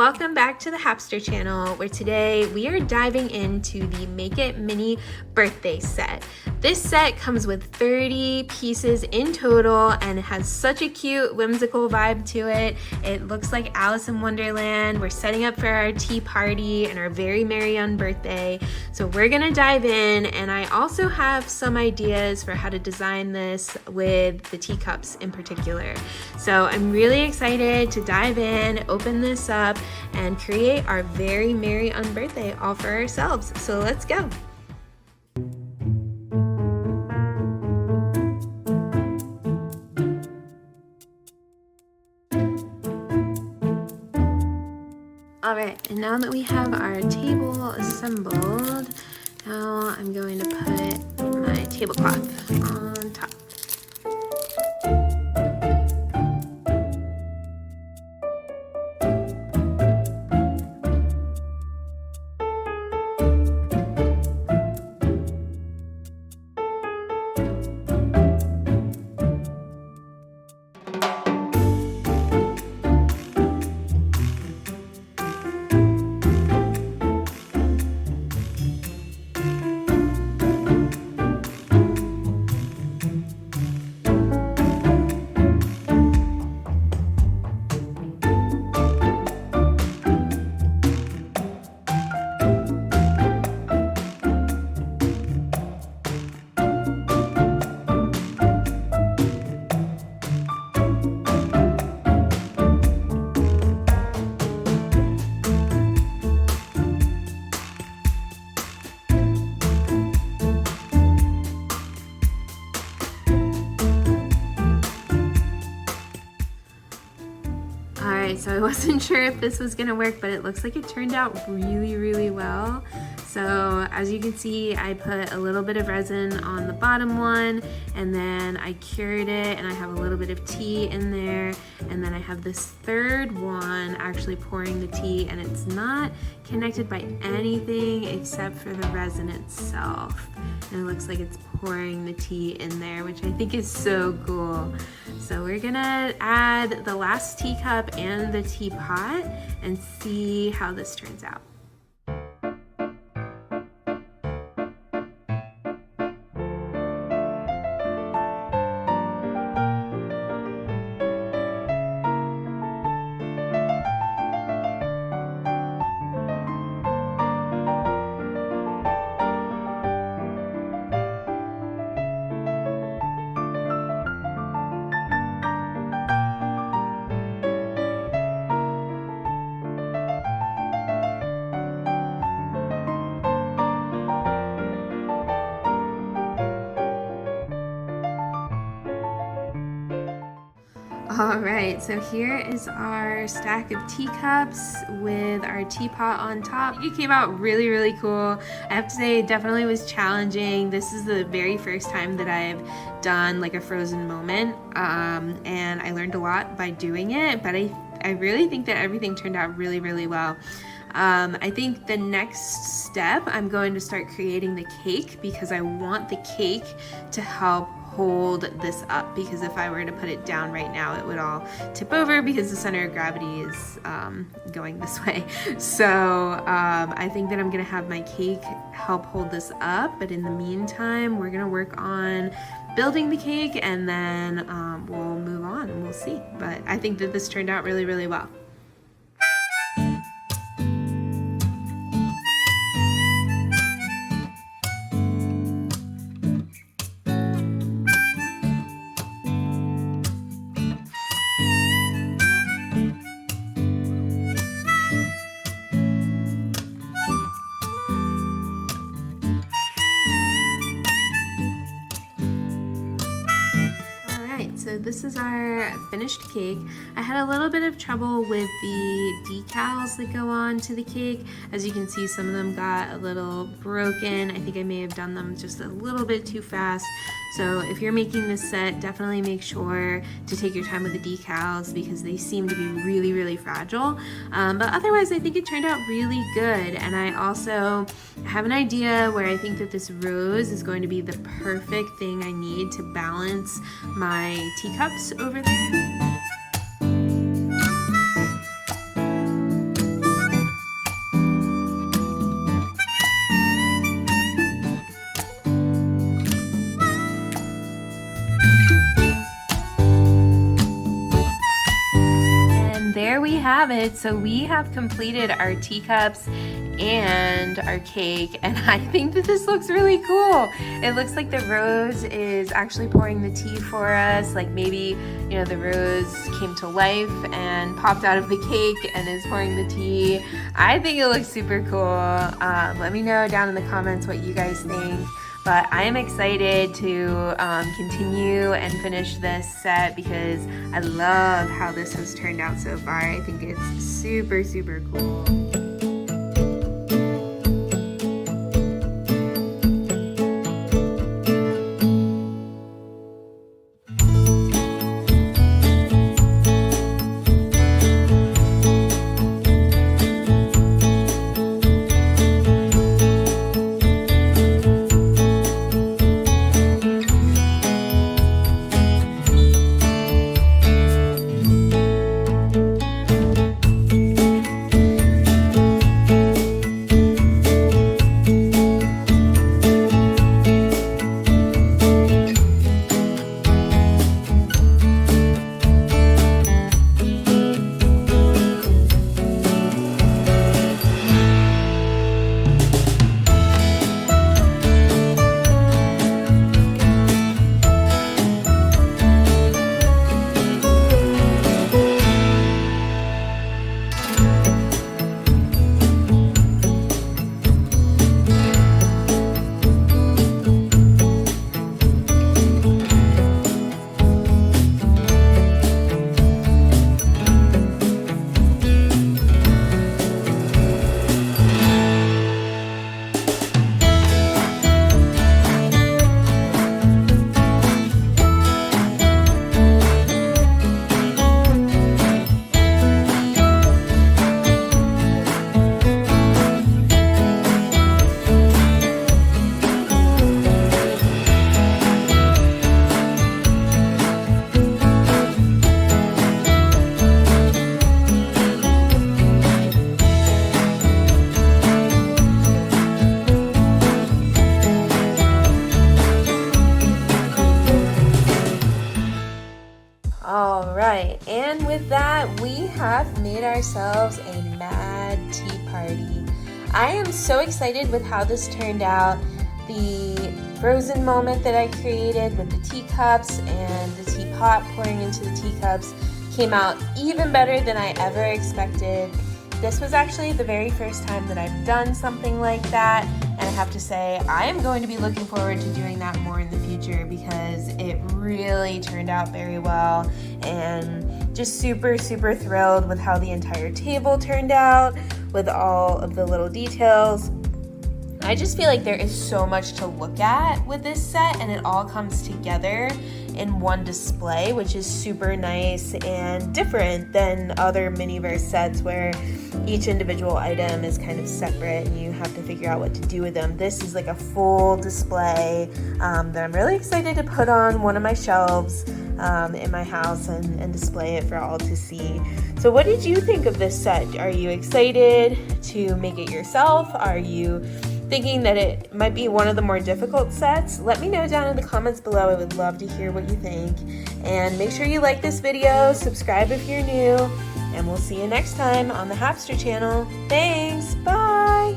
Welcome back to the Hapster channel, where today we are diving into the Make It Mini birthday set. This set comes with 30 pieces in total and it has such a cute whimsical vibe to it. It looks like Alice in Wonderland. We're setting up for our tea party and our very merry young birthday. So we're gonna dive in, and I also have some ideas for how to design this with the teacups in particular. So I'm really excited to dive in, open this up, and create our very merry birthday all for ourselves. So let's go. All right, and now that we have our table assembled, now I'm going to put my tablecloth on top. So I wasn't sure if this was gonna work, but it looks like it turned out really well. So as you can see, I put a little bit of resin on the bottom one, and then I cured it, and I have a little bit of tea in there, and then I have this third one actually pouring the tea, and it's not connected by anything except for the resin itself. And it looks like it's pouring the tea in there, which I think is so cool. So we're gonna add the last teacup and the teapot and see how this turns out. All right, so here is our stack of teacups with our teapot on top. It came out really cool. I have to say, it definitely was challenging. This is the very first time that I've done like a frozen moment, and I learned a lot by doing it, but I really think that everything turned out really well. I think the next step, I'm going to start creating the cake, because I want the cake to help hold this up, because if I were to put it down right now, it would all tip over because the center of gravity is going this way. So I think that I'm gonna have my cake help hold this up, but in the meantime, we're gonna work on building the cake, and then we'll move on and we'll see. But I think that this turned out really well. So this is our finished cake. I had a little bit of trouble with the decals that go on to the cake. As you can see, some of them got a little broken. I think I may have done them just a little bit too fast. So if you're making this set, definitely make sure to take your time with the decals, because they seem to be really fragile. But otherwise, I think it turned out really good. And I also have an idea where I think that this rose is going to be the perfect thing I need to balance my teacups over there. have it. So we have completed our teacups and our cake, and I think that this looks really cool. It looks like the rose is actually pouring the tea for us, like maybe, you know, the rose came to life and popped out of the cake and is pouring the tea. I think it looks super cool. Let me know down in the comments what you guys think. But I am excited to continue and finish this set because I love how this has turned out so far. I think it's super, super cool. Alright, and with that, we have made ourselves a mad tea party. I am so excited with how this turned out. The frozen moment that I created with the teacups and the teapot pouring into the teacups came out even better than I ever expected. This was actually the very first time that I've done something like that, and I have to say I am going to be looking forward to doing that more in the future because it really turned out very well, and just super, super thrilled with how the entire table turned out with all of the little details. I just feel like there is so much to look at with this set, and it all comes together in one display, which is super nice and different than other Miniverse sets where each individual item is kind of separate and you have to figure out what to do with them. This is like a full display that I'm really excited to put on one of my shelves in my house and display it for all to see. So what did you think of this set? Are you excited to make it yourself? Are you thinking that it might be one of the more difficult sets? Let me know down in the comments below. I would love to hear what you think. And make sure you like this video, subscribe if you're new, and we'll see you next time on the Hapster channel. Thanks, bye!